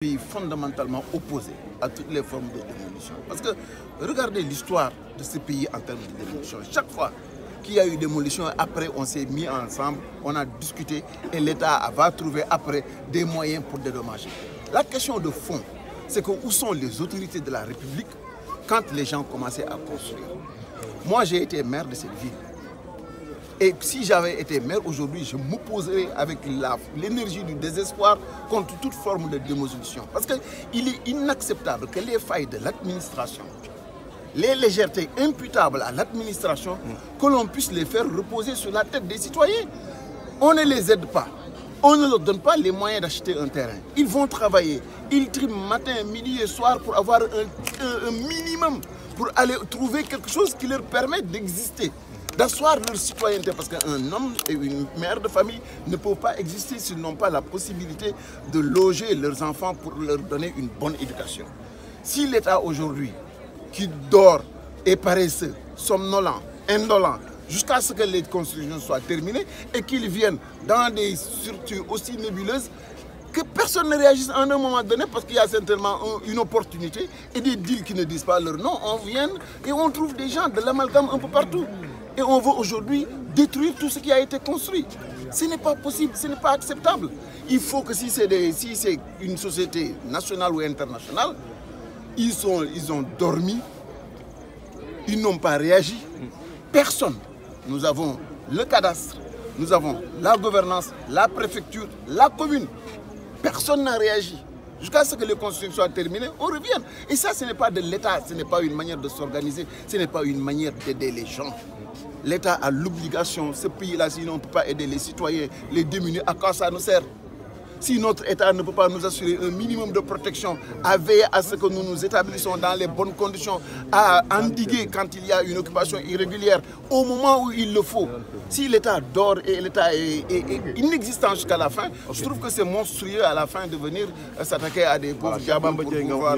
suis fondamentalement opposé à toutes les formes de démolition. Parce que regardez l'histoire de ce pays en termes de démolition. Chaque fois qu'il y a eu démolition, après on s'est mis ensemble, on a discuté et l'État va trouver après des moyens pour dédommager. La question de fond, c'est que où sont les autorités de la République quand les gens commençaient à construire? Moi j'ai été maire de cette ville. Et si j'avais été maire aujourd'hui, je m'opposerais avec l'énergie du désespoir contre toute forme de démolition. Parce qu'il est inacceptable que les failles de l'administration, les légèretés imputables à l'administration, que l'on puisse les faire reposer sur la tête des citoyens. On ne les aide pas. On ne leur donne pas les moyens d'acheter un terrain. Ils vont travailler. Ils triment matin, midi et soir pour avoir un minimum, pour aller trouver quelque chose qui leur permet d'exister, d'asseoir leur citoyenneté, parce qu'un homme et une mère de famille ne peuvent pas exister s'ils n'ont pas la possibilité de loger leurs enfants pour leur donner une bonne éducation. Si l'État aujourd'hui, qui dort et paresseux, somnolent, indolent, jusqu'à ce que les constructions soient terminées et qu'ils viennent dans des structures aussi nébuleuses, que personne ne réagisse en un moment donné parce qu'il y a certainement une opportunité et des deals qui ne disent pas leur nom, on vient et on trouve des gens de l'amalgame un peu partout. Et on veut aujourd'hui détruire tout ce qui a été construit. Ce n'est pas possible, ce n'est pas acceptable. Il faut que si c'est une société nationale ou internationale, ils ont dormi, ils n'ont pas réagi. Personne. Nous avons le cadastre, nous avons la gouvernance, la préfecture, la commune. Personne n'a réagi. Jusqu'à ce que les constructions soient terminées, on revient. Et ça, ce n'est pas de l'État, ce n'est pas une manière de s'organiser, ce n'est pas une manière d'aider les gens. L'État a l'obligation, ce pays-là, sinon on ne peut pas aider les citoyens, les démunis, à quoi ça nous sert? Si notre État ne peut pas nous assurer un minimum de protection, à veiller à ce que nous nous établissons dans les bonnes conditions, à endiguer quand il y a une occupation irrégulière, au moment où il le faut. Si l'État dort et l'État est inexistant jusqu'à la fin, je trouve que c'est monstrueux à la fin de venir s'attaquer à des pauvres diables pour pouvoir...